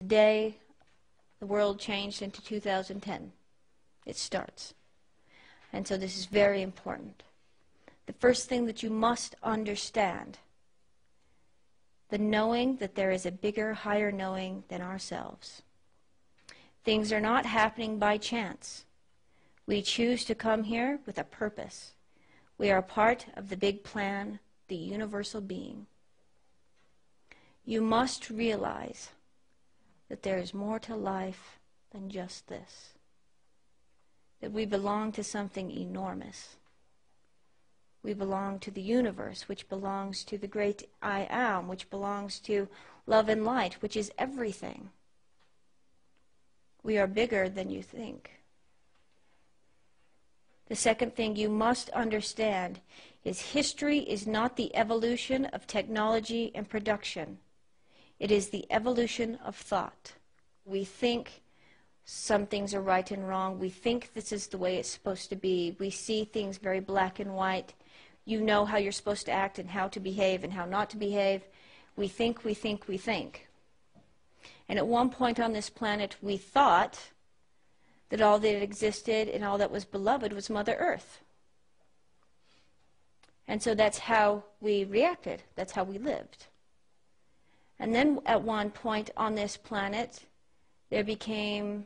The day the world changed into 2010. It starts. And so this is very important. The first thing that you must understand, the knowing that there is a bigger, higher knowing than ourselves. Things are not happening by chance. We choose to come here with a purpose. We are part of the big plan, the universal being. You must realize that there is more to life than just this. That we belong to something enormous. We belong to the universe, which belongs to the great I Am, which belongs to love and light, which is everything. We are bigger than you think. The second thing you must understand is history is not the evolution of technology and production. It is the evolution of thought. We think some things are right and wrong. We think this is the way it's supposed to be. We see things very black and white. You know how you're supposed to act and how to behave and how not to behave. We think, we think, we think. And at one point on this planet, we thought that all that existed and all that was beloved was Mother Earth. And so that's how we reacted. That's how we lived. And then at one point on this planet, there became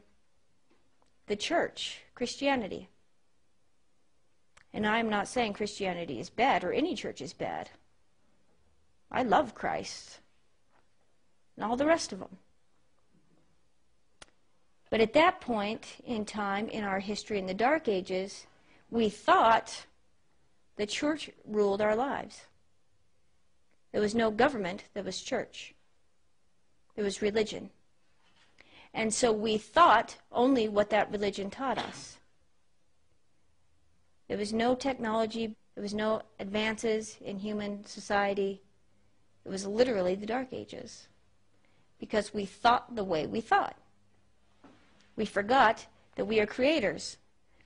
the church, Christianity. And I'm not saying Christianity is bad or any church is bad. I love Christ and all the rest of them. But at that point in time in our history in the Dark Ages, we thought the church ruled our lives. There was no government, there was church. There was religion. And so we thought only what that religion taught us. There was no technology, there was no advances in human society. It was literally the Dark Ages. Because we thought the way we thought. We forgot that we are creators.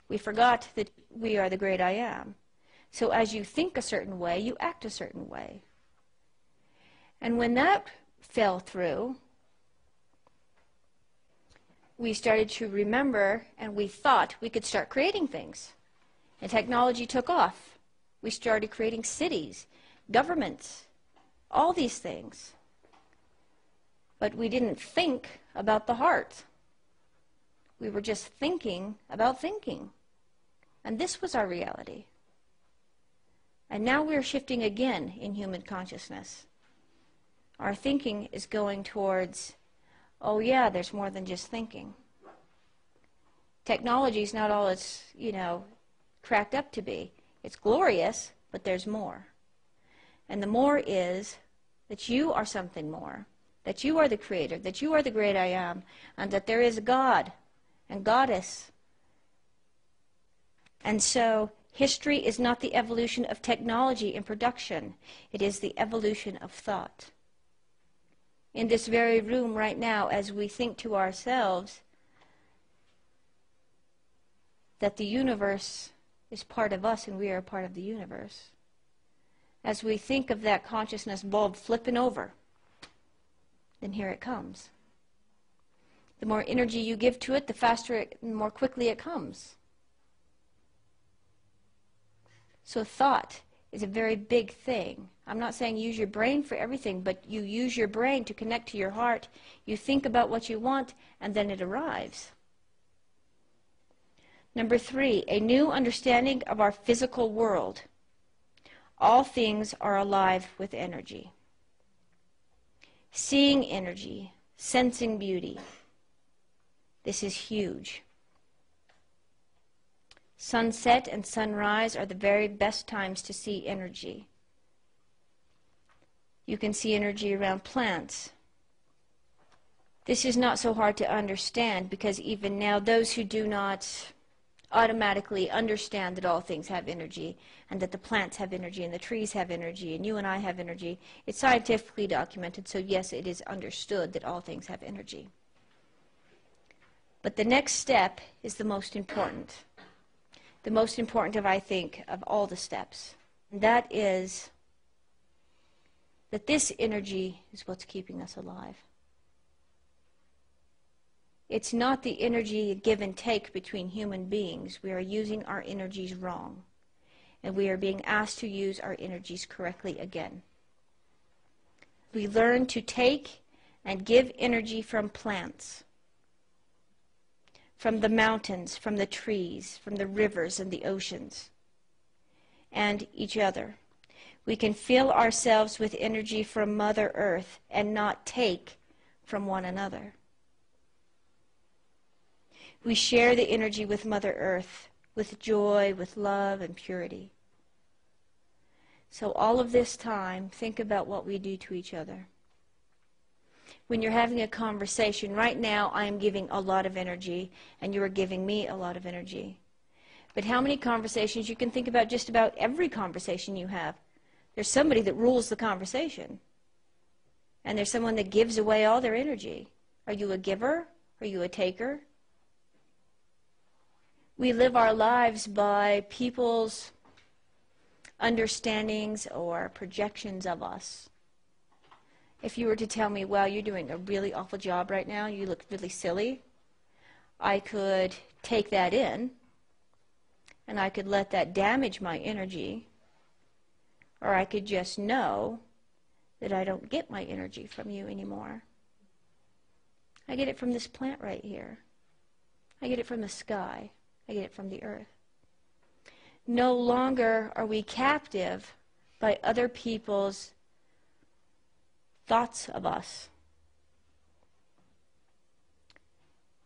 We forgot that we are the great I Am. So as you think a certain way, you act a certain way. And when that fell through, we started to remember and we thought we could start creating things. And technology took off. We started creating cities, governments, all these things. But we didn't think about the heart. We were just thinking about thinking. And this was our reality. And now we're shifting again in human consciousness. Our thinking is going towards, oh yeah, there's more than just thinking. Technology is not all it's, cracked up to be. It's glorious, but there's more. And the more is that you are something more, that you are the creator, that you are the great I Am, and that there is a God and goddess. And so history is not the evolution of technology and production. It is the evolution of thought. In this very room right now, as we think to ourselves that the universe is part of us and we are a part of the universe, as we think of that consciousness bulb flipping over, then here it comes. The more energy you give to it, the faster the more quickly it comes. So thought is a very big thing. I'm not saying use your brain for everything, but you use your brain to connect to your heart. You think about what you want, and then it arrives. Number 3, a new understanding of our physical world. All things are alive with energy. Seeing energy, sensing beauty. This is huge. Sunset and sunrise are the very best times to see energy. You can see energy around plants. This is not so hard to understand because even now those who do not automatically understand that all things have energy and that the plants have energy and the trees have energy and you and I have energy, it's scientifically documented, so yes, it is understood that all things have energy. But the next step is the most important. The most important of, I think, of all the steps. And that is that this energy is what's keeping us alive. It's not the energy give and take between human beings. We are using our energies wrong. And we are being asked to use our energies correctly again. We learn to take and give energy from plants, from the mountains, from the trees, from the rivers and the oceans, and each other. We can fill ourselves with energy from Mother Earth and not take from one another. We share the energy with Mother Earth, with joy, with love and purity. So all of this time, think about what we do to each other. When you're having a conversation, right now I am giving a lot of energy, and you are giving me a lot of energy. But how many conversations, you can think about just about every conversation you have. There's somebody that rules the conversation. And there's someone that gives away all their energy. Are you a giver? Are you a taker? We live our lives by people's understandings or projections of us. If you were to tell me, well, you're doing a really awful job right now, you look really silly, I could take that in, and I could let that damage my energy, or I could just know that I don't get my energy from you anymore. I get it from this plant right here. I get it from the sky. I get it from the earth. No longer are we captive by other people's thoughts of us.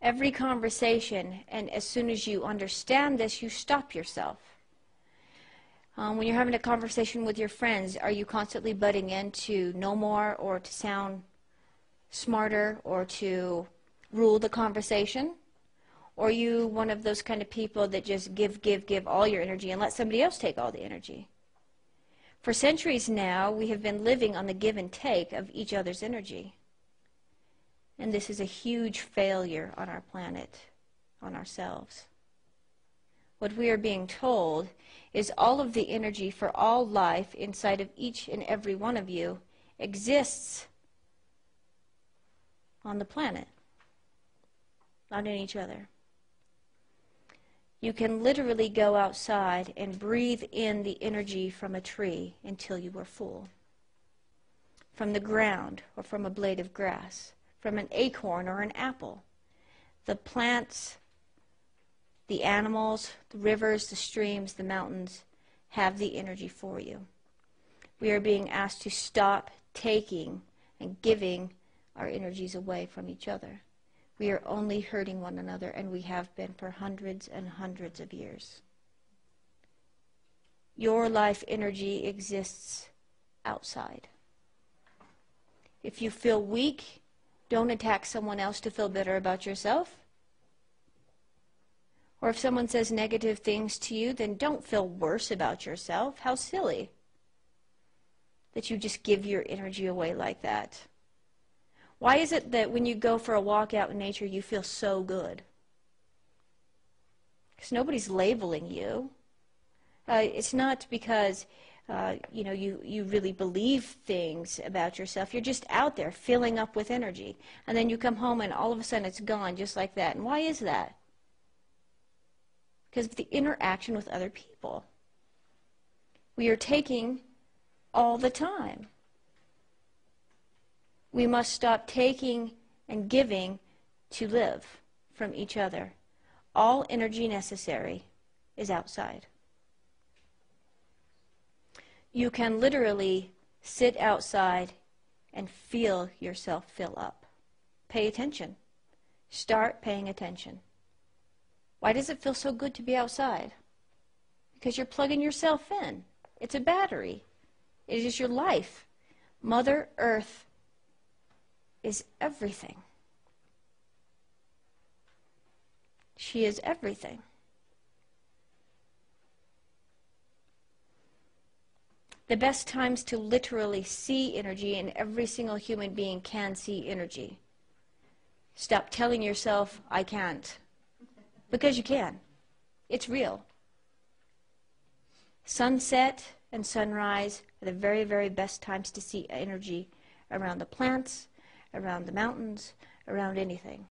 Every conversation, and as soon as you understand this, you stop yourself. When you're having a conversation with your friends, are you constantly butting in to know more or to sound smarter or to rule the conversation? Or are you one of those kind of people that just give all your energy and let somebody else take all the energy? For centuries now, we have been living on the give and take of each other's energy. And this is a huge failure on our planet, on ourselves. What we are being told is all of the energy for all life inside of each and every one of you exists on the planet, not in each other. You can literally go outside and breathe in the energy from a tree until you are full. From the ground or from a blade of grass, from an acorn or an apple. The plants, the animals, the rivers, the streams, the mountains have the energy for you. We are being asked to stop taking and giving our energies away from each other. We are only hurting one another, and we have been for hundreds and hundreds of years. Your life energy exists outside. If you feel weak, don't attack someone else to feel better about yourself. Or if someone says negative things to you, then don't feel worse about yourself. How silly that you just give your energy away like that. Why is it that when you go for a walk out in nature, you feel so good? Because nobody's labeling you. It's not because you really believe things about yourself. You're just out there filling up with energy. And then you come home and all of a sudden it's gone just like that. And why is that? Because of the interaction with other people. We are taking all the time. We must stop taking and giving to live from each other. All energy necessary is outside. You can literally sit outside and feel yourself fill up. Pay attention. Start paying attention. Why does it feel so good to be outside? Because you're plugging yourself in. It's a battery. It is your life. Mother Earth is everything. She is everything. The best times to literally see energy, and every single human being can see energy. Stop telling yourself, I can't. Because you can. It's real. Sunset and sunrise are the very, very best times to see energy around the plants, around the mountains, around anything.